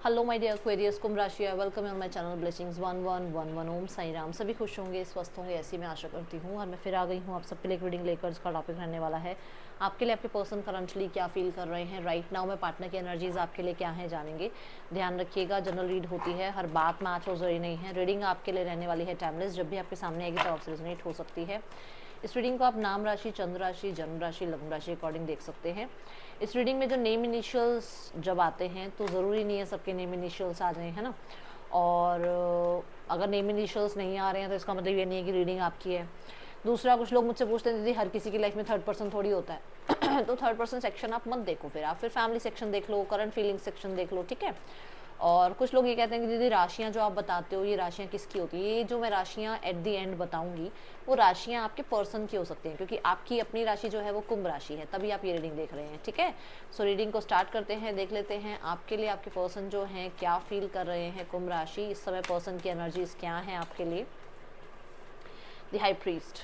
Hello my dear Aquarius, कुंभ राशि, welcome on my channel blessings 1111। ओम साई राम। सभी खुश होंगे, स्वस्थ होंगे, ऐसी मैं आशा करती हूँ। और मैं फिर आ गई हूँ आप सबके लिए एक रीडिंग लेकर, जिसका टॉपिक रहने वाला है आपके लिए आपके पर्सन करंटली क्या फील कर रहे हैं राइट नाउ में। पार्टनर की एनर्जीज आपके लिए क्या है जानेंगे। ध्यान रखिएगा, जनरल रीड होती है, हर बात मैच हो जरूरी नहीं है। रीडिंग आपके लिए रहने वाली है टाइमलेस, जब भी आपके सामने आएगी तो आपसे रेजोनेट हो सकती है। इस रीडिंग को आप नाम राशि, चंद्र राशि, जन्म राशि, लग्न राशि अकॉर्डिंग देख सकते हैं। इस रीडिंग में जो नेम इनिशियल्स जब आते हैं तो ज़रूरी नहीं है सबके नेम इनिशियल्स आ जाएं, है ना। और अगर नेम इनिशियल्स नहीं आ रहे हैं तो इसका मतलब ये नहीं है कि रीडिंग आपकी है। दूसरा, कुछ लोग मुझसे पूछते हैं दीदी हर किसी की लाइफ में थर्ड पर्सन थोड़ी होता है तो थर्ड पर्सन सेक्शन आप मत देखो, फिर आप फैमिली सेक्शन देख लो, करंट फीलिंग सेक्शन देख लो, ठीक है। और कुछ लोग ये कहते हैं कि दीदी राशियाँ जो आप बताते हो ये राशियाँ किसकी होती है। ये जो मैं राशियाँ एट द एंड बताऊंगी वो राशियाँ आपके पर्सन की हो सकती हैं, क्योंकि आपकी अपनी राशि जो है वो कुंभ राशि है, तभी आप ये रीडिंग देख रहे हैं, ठीक है। सो रीडिंग को स्टार्ट करते हैं, देख लेते हैं आपके लिए आपके पर्सन जो हैं क्या फील कर रहे हैं। कुंभ राशि, इस समय पर्सन की एनर्जीज क्या है आपके लिए। द हाई प्रीस्ट,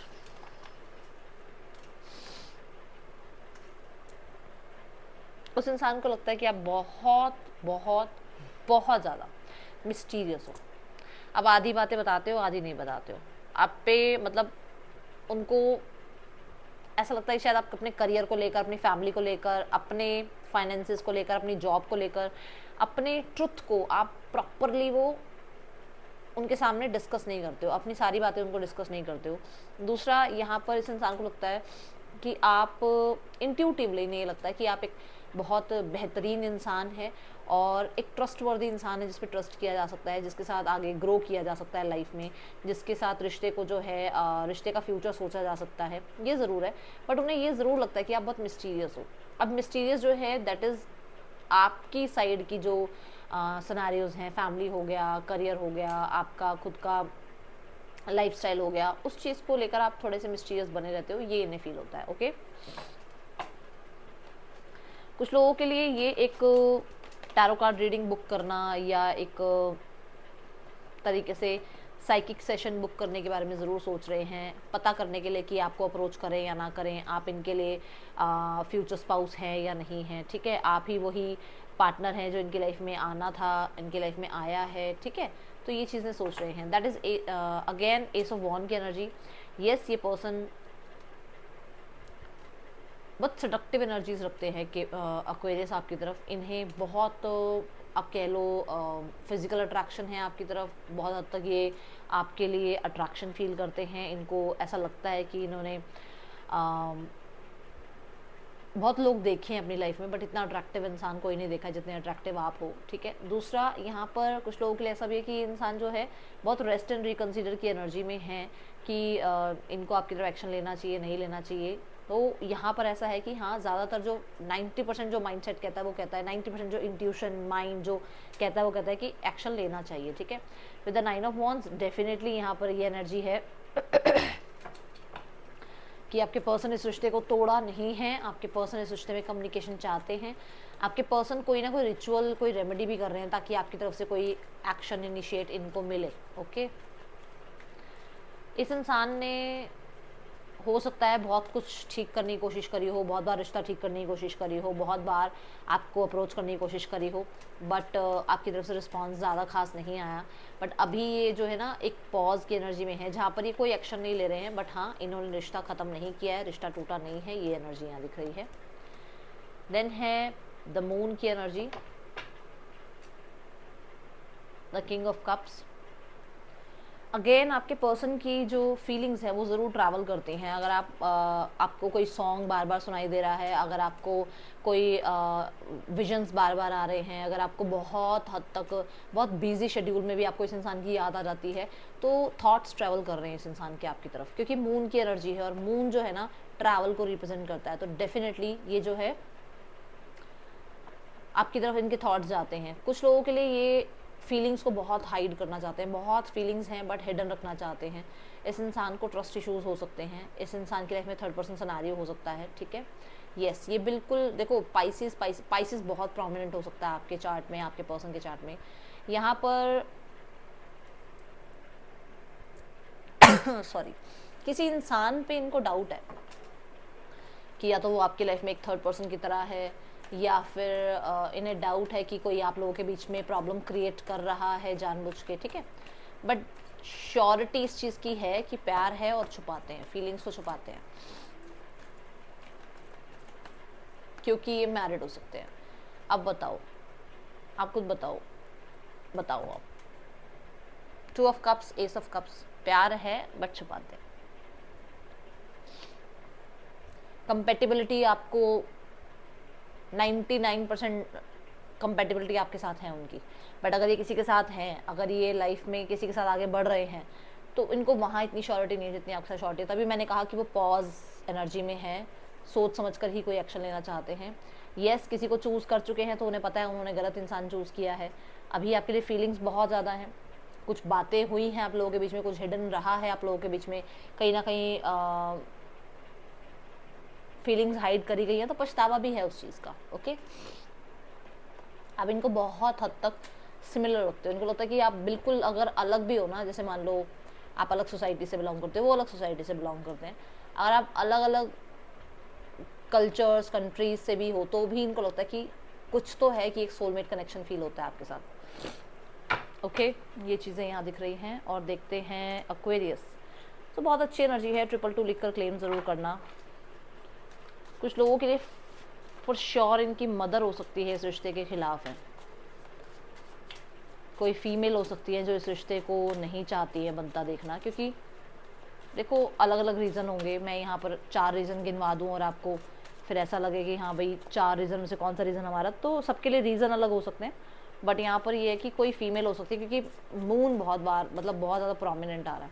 उस इंसान को लगता है कि आप बहुत बहुत बहुत ज़्यादा मिस्टीरियस हो। अब आधी बातें बताते हो, आधी नहीं बताते हो। आप पे मतलब उनको ऐसा लगता है शायद आप अपने करियर को लेकर, अपनी फैमिली को लेकर, अपने फाइनेंसेस को लेकर, अपनी जॉब को लेकर, अपने ट्रुथ को आप प्रॉपरली वो उनके सामने डिस्कस नहीं करते हो, अपनी सारी बातें उनको डिस्कस नहीं करते हो। दूसरा, यहाँ पर इस इंसान को लगता है कि आप इंट्यूटिवली, नहीं लगता है कि आप एक बहुत बेहतरीन इंसान है और एक ट्रस्टवर्दी इंसान है जिस पे ट्रस्ट किया जा सकता है, जिसके साथ आगे ग्रो किया जा सकता है लाइफ में, जिसके साथ रिश्ते को जो है रिश्ते का फ्यूचर सोचा जा सकता है, ये ज़रूर है। बट उन्हें ये ज़रूर लगता है कि आप बहुत मिस्टीरियस हो। अब मिस्टीरियस जो है दैट इज़ आपकी साइड की जो सिनेरियोज हैं, फैमिली हो गया, करियर हो गया, आपका खुद का लाइफस्टाइल हो गया, उस चीज़ को लेकर आप थोड़े से मिस्टीरियस बने रहते हो, ये इन्हें फील होता है। ओके, कुछ लोगों के लिए ये एक टैरो कार्ड रीडिंग बुक करना या एक तरीके से साइकिक सेशन बुक करने के बारे में ज़रूर सोच रहे हैं, पता करने के लिए कि आपको अप्रोच करें या ना करें, आप इनके लिए फ्यूचर स्पाउस हैं या नहीं हैं, ठीक है। आप ही वही पार्टनर हैं जो इनकी लाइफ में आना था, इनकी लाइफ में आया है, ठीक है। तो ये चीज़ें सोच रहे हैं। That is again ace of wand की एनर्जी। येस, ये पर्सन बहुत सडक्टिव एनर्जीज रखते हैं कि एक्वेरियस आपकी तरफ, इन्हें बहुत आप कह लो फिजिकल अट्रैक्शन है आपकी तरफ, बहुत हद तक ये आपके लिए अट्रैक्शन फील करते हैं। इनको ऐसा लगता है कि इन्होंने बहुत लोग देखे हैं अपनी लाइफ में, बट इतना अट्रैक्टिव इंसान कोई नहीं देखा जितने अट्रैक्टिव आप हो, ठीक है। दूसरा, यहाँ पर कुछ लोगों के लिए ऐसा भी है कि इंसान जो है बहुत रेस्ट एंड रिकन्सिडर की एनर्जी में है कि इनको आपकी तरफ एक्शन लेना चाहिए, नहीं लेना चाहिए। तो यहाँ पर ऐसा है कि हाँ, ज़्यादातर जो 90% जो माइंडसेट कहता है वो कहता है, 90% जो इंट्यूशन माइंड जो कहता है वो कहता है कि एक्शन लेना चाहिए, ठीक है। With the 9 of wands definitely यहाँ पर ये एनर्जी है कि आपके पर्सन इस रिश्ते को तोड़ा नहीं है, आपके पर्सन इस रिश्ते में कम्युनिकेशन चाहते हैं, आपके पर्सन कोई ना कोई रिचुअल, कोई रेमेडी भी कर रहे हैं ताकि आपकी तरफ से कोई एक्शन इनिशिएट इनको मिले। ओके, इस इंसान ने हो सकता है बहुत कुछ ठीक करने की कोशिश करी हो, बहुत बार रिश्ता ठीक करने की कोशिश करी हो, बहुत बार आपको अप्रोच करने की कोशिश करी हो, बट आपकी तरफ से रिस्पांस ज़्यादा खास नहीं आया। बट अभी ये जो है ना एक पॉज की एनर्जी में है, जहाँ पर ये कोई एक्शन नहीं ले रहे हैं, बट हाँ, इन्होंने रिश्ता ख़त्म नहीं किया है, रिश्ता टूटा नहीं है, ये एनर्जी यहाँ दिख रही है। देन है द मून की energy, the king of cups. Again आपके पर्सन की जो फीलिंग्स है वो ज़रूर ट्रैवल करती हैं। अगर आपको कोई सॉन्ग बार बार सुनाई दे रहा है, अगर आपको कोई विजन्स बार बार आ रहे हैं, अगर आपको बहुत हद तक बहुत बिजी शेड्यूल में भी आपको इस इंसान की याद आ जाती है, तो थॉट्स ट्रैवल कर रहे हैं इस इंसान के आपकी तरफ, क्योंकि मून की एनर्जी है और मून जो है ना ट्रैवल को रिप्रेजेंट करता है। तो डेफिनेटली ये जो है आपकी तरफ इनके थॉट्स जाते हैं। कुछ लोगों के लिए ये फीलिंग्स को बहुत हाइड करना चाहते हैं, बहुत फीलिंग्स हैं बट हिडन रखना चाहते हैं। इस इंसान को ट्रस्ट इश्यूज हो सकते हैं, इस इंसान की लाइफ में थर्ड पर्सन सिनेरियो हो सकता है, ठीक है। यस, ये बिल्कुल देखो, पाइसिस बहुत प्रोमिनेंट हो सकता है आपके चार्ट में, आपके पर्सन के चार्ट में। यहाँ पर सॉरी, किसी इंसान पे इनको डाउट है कि या तो वो आपकी लाइफ में एक थर्ड पर्सन की तरह है, या फिर इन्हें डाउट है कि कोई आप लोगों के बीच में प्रॉब्लम क्रिएट कर रहा है जानबूझ के, ठीक है। बट श्योरिटी इस चीज़ की है कि प्यार है और छुपाते हैं, फीलिंग्स को छुपाते हैं, क्योंकि ये मैरिड हो सकते हैं। अब बताओ, आप खुद बताओ आप। 2 of cups, S of cups, प्यार है बट छुपाते हैं। कंपेटिबिलिटी आपको 99% कंपेटिबिलिटी आपके साथ है उनकी, बट अगर ये किसी के साथ हैं, अगर ये लाइफ में किसी के साथ आगे बढ़ रहे हैं, तो इनको वहाँ इतनी श्योरिटी नहीं है जितनी आपके साथ श्योरिटी है। तभी मैंने कहा कि वो पॉज एनर्जी में है, सोच समझ कर ही कोई एक्शन लेना चाहते हैं। येस, किसी को चूज़ कर चुके हैं तो उन्हें पता है उन्होंने गलत इंसान चूज़ किया है। अभी आपके लिए फीलिंग्स बहुत ज़्यादा हैं, कुछ बातें हुई हैं आप लोगों के बीच में, कुछ हिडन रहा है आप लोगों के बीच में, कहीं ना कहीं फीलिंग्स हाइड करी गई हैं, तो पछतावा भी है उस चीज़ का। ओके, अब इनको बहुत हद तक सिमिलर लगते हो, इनको लगता है कि आप बिल्कुल अगर अलग भी हो ना, जैसे मान लो आप अलग सोसाइटी से बिलोंग करते हो, वो अलग सोसाइटी से बिलोंग करते हैं, अगर आप अलग अलग कल्चर्स कंट्रीज से भी हो, तो भी इनको लगता है कि कुछ तो है, कि एक सोलमेट कनेक्शन फील होता है आपके साथ। ओके, ये चीज़ें यहाँ दिख रही हैं। और देखते हैं एक्वेरियस, तो बहुत अच्छी एनर्जी है। 222 लिखकर क्लेम ज़रूर करना। कुछ लोगों के लिए फॉर श्योर इनकी मदर हो सकती है इस रिश्ते के खिलाफ है, कोई फीमेल हो सकती है जो इस रिश्ते को नहीं चाहती है बनता देखना, क्योंकि देखो अलग अलग रीज़न होंगे। मैं यहाँ पर 4 रीज़न गिनवा दूँ और आपको फिर ऐसा लगे कि हाँ भाई 4 रीज़न में से कौन सा रीज़न हमारा, तो सबके लिए रीज़न अलग हो सकते हैं। बट यहाँ पर ये है कि कोई फीमेल हो सकती है, क्योंकि मून बहुत बार मतलब बहुत ज़्यादा प्रोमिनेंट आ रहा है।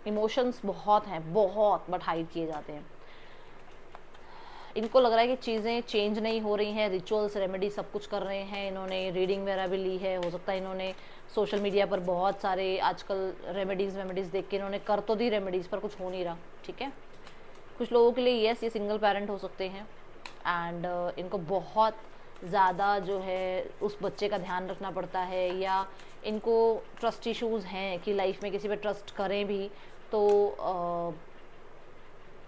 इमोशंस बहुत हैं, बहुत, बट हाइड किए जाते हैं। इनको लग रहा है कि चीज़ें चेंज नहीं हो रही हैं, रिचुअल्स रेमेडी सब कुछ कर रहे हैं, इन्होंने रीडिंग वगैरह भी ली है, हो सकता है इन्होंने सोशल मीडिया पर बहुत सारे आजकल रेमेडीज़ देख के इन्होंने कर तो दी रेमेडीज़, पर कुछ हो नहीं रहा, ठीक है। कुछ लोगों के लिए येस, ये सिंगल पेरेंट हो सकते हैं एंड इनको बहुत ज़्यादा जो है उस बच्चे का ध्यान रखना पड़ता है, या इनको ट्रस्ट इश्यूज़ हैं कि लाइफ में किसी पे ट्रस्ट करें भी तो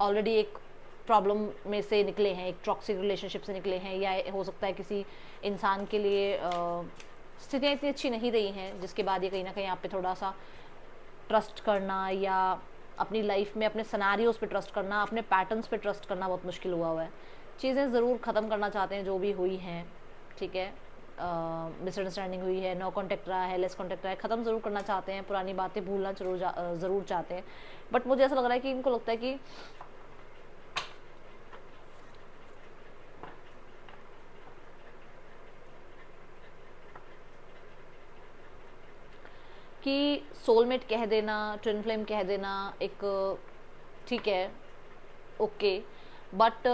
ऑलरेडी एक प्रॉब्लम में से निकले हैं, एक टॉक्सिक रिलेशनशिप से निकले हैं, या हो सकता है किसी इंसान के लिए स्थितियाँ इतनी अच्छी नहीं रही हैं जिसके बाद ये कहीं ना कहीं आप पे थोड़ा सा ट्रस्ट करना, या अपनी लाइफ में अपने सिनेरियोस पे ट्रस्ट करना, अपने पैटर्न्स पे ट्रस्ट करना बहुत मुश्किल हुआ है। चीज़ें ज़रूर ख़त्म करना चाहते हैं जो भी हुई हैं, ठीक है। मिसअंडरस्टैंडिंग हुई है, नो कॉन्टेक्ट रहा है, लेस कॉन्टेक्ट रहा है, ख़त्म ज़रूर करना चाहते हैं, पुरानी बातें भूलना ज़रूर चाहते हैं। बट मुझे ऐसा लग रहा है कि इनको लगता है कि सोलमेट कह देना, ट्विन फ्लेम कह देना एक ठीक है, ओके, बट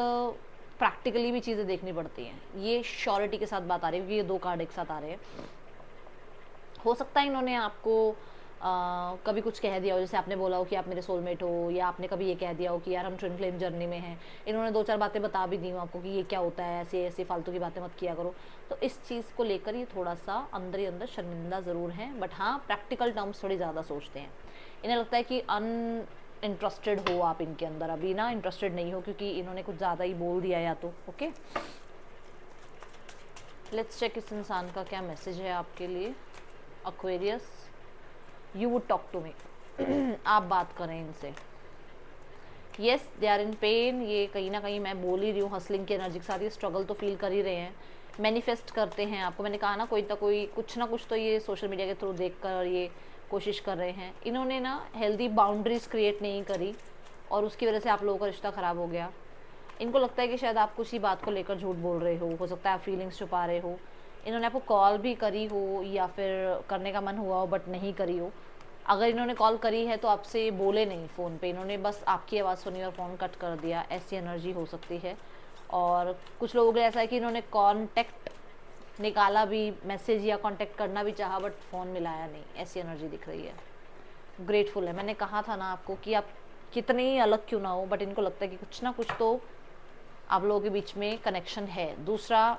प्रैक्टिकली भी चीज़ें देखनी पड़ती हैं। ये श्योरिटी के साथ बात आ रही है, क्योंकि ये 2 कार्ड एक साथ आ रहे हैं। हो सकता है इन्होंने आपको कभी कुछ कह दिया हो, जैसे आपने बोला हो कि आप मेरे सोलमेट हो, या आपने कभी ये कह दिया हो कि यार हम ट्विन फ्लेम जर्नी में हैं। इन्होंने 2-4 बातें बता भी दी हो आपको कि ये क्या होता है, ऐसे ऐसे फालतू की बातें मत किया करो। तो इस चीज़ को लेकर ये थोड़ा सा अंदर ही अंदर शर्मिंदा ज़रूर हैं, बट हाँ प्रैक्टिकल टर्म्स थोड़ी ज़्यादा सोचते हैं। इन्हें लगता है कि इंटरेस्टेड हो आप इनके अंदर, अभी ना इंटरेस्टेड नहीं हो, क्योंकि इन्होंने कुछ ज़्यादा ही बोल दिया या तो। ओके, लेट्स चेक इस इंसान का क्या मैसेज है आपके लिए। Aquarius, you would talk to me, आप बात करें इनसे। Yes, they are in pain, ये कहीं ना कहीं मैं बोल ही रही हूँ हसलिंग की एनर्जी के साथ, ये स्ट्रगल तो फील कर ही रहे हैं, मैनिफेस्ट करते हैं आपको। मैंने कहा ना कोई कुछ ना कुछ तो ये सोशल मीडिया के थ्रू देख कर ये कोशिश कर रहे हैं। इन्होंने ना हेल्दी बाउंड्रीज क्रिएट नहीं करी और उसकी वजह से आप लोगों का रिश्ता ख़राब हो गया। इनको लगता है कि शायद आप कुछ ही बात को लेकर झूठ बोल रहे हो सकता है आप फीलिंग्स छुपा रहे हो। इन्होंने आपको कॉल भी करी हो या फिर करने का मन हुआ हो बट नहीं करी हो। अगर इन्होंने कॉल करी है तो आपसे बोले नहीं फ़ोन पे, इन्होंने बस आपकी आवाज़ सुनी और फ़ोन कट कर दिया, ऐसी एनर्जी हो सकती है। और कुछ लोगों के ऐसा है कि इन्होंने कॉन्टेक्ट निकाला भी, मैसेज या कांटेक्ट करना भी चाहा बट फ़ोन मिलाया नहीं, ऐसी एनर्जी दिख रही है। ग्रेटफुल है, मैंने कहा था ना आपको कि आप कितने ही अलग क्यों ना हो बट इनको लगता है कि कुछ ना कुछ तो आप लोगों के बीच में कनेक्शन है। दूसरा,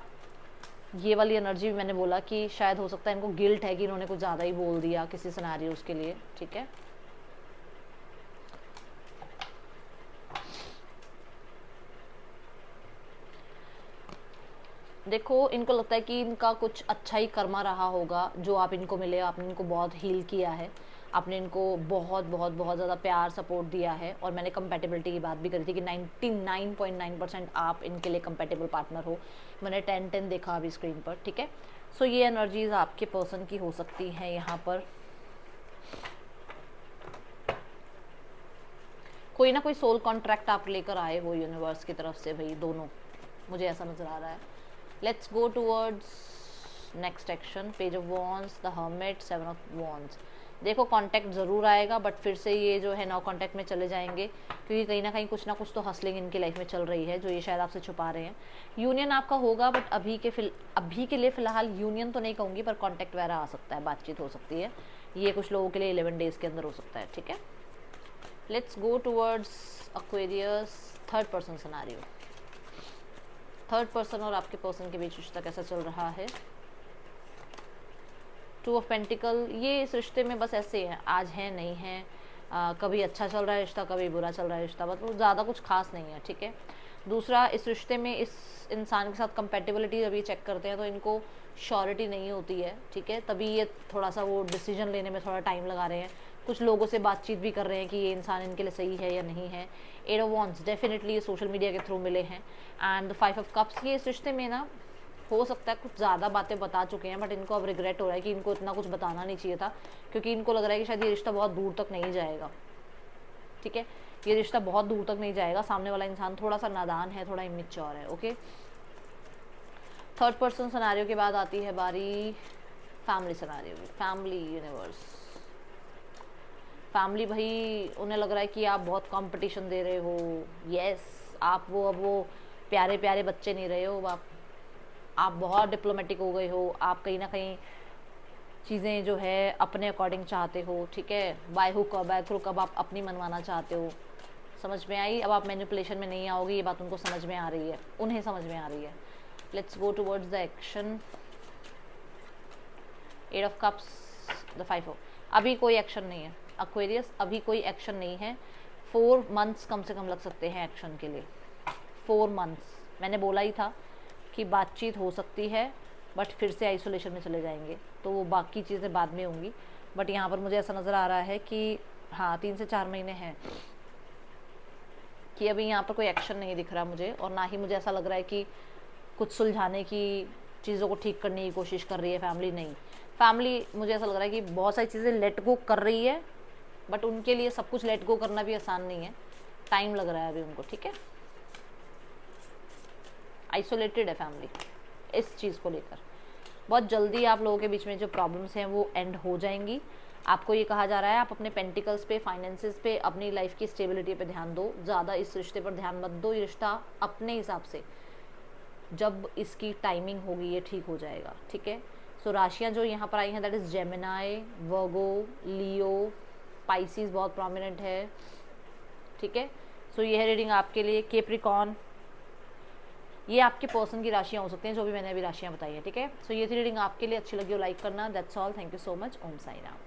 ये वाली एनर्जी भी मैंने बोला कि शायद हो सकता है इनको गिल्ट है कि इन्होंने कुछ ज़्यादा ही बोल दिया किसी सिनेरियोस के लिए, ठीक है। देखो, इनको लगता है कि इनका कुछ अच्छा ही कर्मा रहा होगा जो आप इनको मिले, आपने इनको बहुत हील किया है, आपने इनको बहुत बहुत बहुत ज़्यादा प्यार सपोर्ट दिया है। और मैंने कंपेटेबिलिटी की बात भी करी थी कि 99.9% आप इनके लिए कंपेटेबल पार्टनर हो। मैंने 10-10 देखा अभी स्क्रीन पर, ठीक है। सो ये एनर्जीज आपके पर्सन की हो सकती हैं यहाँ पर। कोई ना कोई सोल कॉन्ट्रैक्ट आप लेकर आए हो यूनिवर्स की तरफ से भाई, दोनों, मुझे ऐसा नज़र आ रहा है। Let's go towards next action. Page of wands, the hermit, 7 of wands. देखो, कांटेक्ट ज़रूर आएगा, बट फिर से ये जो है नो कांटेक्ट में चले जाएंगे, क्योंकि कहीं ना कहीं कुछ ना कुछ तो हसलिंग इनकी लाइफ में चल रही है जो ये शायद आपसे छुपा रहे हैं। यूनियन आपका होगा, बट अभी के लिए फ़िलहाल यूनियन तो नहीं कहूँगी, पर कॉन्टैक्ट वगैरह आ सकता है, बातचीत हो सकती है। ये कुछ लोगों के लिए 11 डेज़ के अंदर हो सकता है, ठीक है। Let's go towards Aquarius, third person scenario. Third person और आपके पर्सन के बीच रिश्ता कैसा चल रहा है। 2 ऑफ पेंटिकल, ये इस रिश्ते में बस ऐसे है, आज है नहीं है, कभी अच्छा चल रहा है रिश्ता, कभी बुरा चल रहा है रिश्ता, बस वो ज़्यादा कुछ खास नहीं है, ठीक है। दूसरा, इस रिश्ते में इस इंसान के साथ कंपेटिबिलिटी जब ये चेक करते हैं तो इनको श्योरिटी नहीं होती है, ठीक है। तभी ये थोड़ा सा वो डिसीजन लेने में थोड़ा टाइम लगा रहे हैं। कुछ लोगों से बातचीत भी कर रहे हैं कि ये इंसान इनके लिए सही है या नहीं है। 8 ऑफ वॉन्ड्स, डेफिनेटली ये सोशल मीडिया के थ्रू मिले हैं। एंड 5 ऑफ कप्स, ये इस रिश्ते में ना हो सकता है कुछ ज़्यादा बातें बता चुके हैं, बट इनको अब रिग्रेट हो रहा है कि इनको इतना कुछ बताना नहीं चाहिए था, क्योंकि इनको लग रहा है कि शायद ये रिश्ता बहुत दूर तक नहीं जाएगा, ठीक है। ये रिश्ता बहुत दूर तक नहीं जाएगा, सामने वाला इंसान थोड़ा सा नादान है, थोड़ा इमेच्योर है, ओके। थर्ड पर्सन सिनेरियो के बाद आती है बारी फैमिली सिनेरियो की। फैमिली यूनिवर्स, फैमिली भाई, उन्हें लग रहा है कि आप बहुत कंपटीशन दे रहे हो। यस, आप अब वो प्यारे प्यारे बच्चे नहीं रहे हो, आप बहुत डिप्लोमेटिक हो गए हो। आप कहीं ना कहीं चीज़ें जो है अपने अकॉर्डिंग चाहते हो, ठीक है। बाय हुक और बाय क्रुक अब आप अपनी मनवाना चाहते हो। समझ में आई? अब आप मैनिपुलेशन में नहीं आओगे, ये बात उनको समझ में आ रही है, उन्हें समझ में आ रही है। Let's go towards the action. 8 of cups, the 5 of, अभी कोई एक्शन नहीं है एक्वेरियस, अभी कोई एक्शन नहीं है। 4 मंथ्स कम से कम लग सकते हैं एक्शन के लिए। 4 मंथ्स मैंने बोला ही था कि बातचीत हो सकती है, बट फिर से आइसोलेशन में चले जाएंगे, तो वो बाकी चीज़ें बाद में होंगी। बट यहाँ पर मुझे ऐसा नज़र आ रहा है कि हाँ, 3 से 4 महीने हैं कि अभी यहाँ पर कोई एक्शन नहीं दिख रहा मुझे, और ना ही मुझे ऐसा लग रहा है कि कुछ सुलझाने की, चीज़ों को ठीक करने की कोशिश कर रही है फैमिली। नहीं, फैमिली मुझे ऐसा लग रहा है कि बहुत सारी चीज़ें लेट गो कर रही है, बट उनके लिए सब कुछ लेट गो करना भी आसान नहीं है, टाइम लग रहा है अभी उनको, ठीक है। आइसोलेटेड है फैमिली इस चीज़ को लेकर। बहुत जल्दी आप लोगों के बीच में जो प्रॉब्लम्स हैं वो एंड हो जाएंगी। आपको ये कहा जा रहा है आप अपने पेंटिकल्स पे, फाइनेंसेस पे, अपनी लाइफ की स्टेबिलिटी पे ध्यान दो, ज़्यादा इस रिश्ते पर ध्यान मत दो। ये रिश्ता अपने हिसाब से जब इसकी टाइमिंग होगी ये ठीक हो जाएगा, ठीक है। सो राशियाँ जो यहाँ पर आई हैं that is Gemini, Virgo, Leo, Pisces बहुत प्रोमिनेंट है, ठीक है। सो ये है रीडिंग आपके लिए। कैप्रिकॉर्न, ये आपके पर्सन की राशियाँ हो सकती हैं जो भी मैंने अभी राशियाँ बताई हैं, ठीक है। सो ये थी रीडिंग आपके लिए। अच्छी लगी हो लाइक करना। That's all, thank you so much. Om Sai Ram.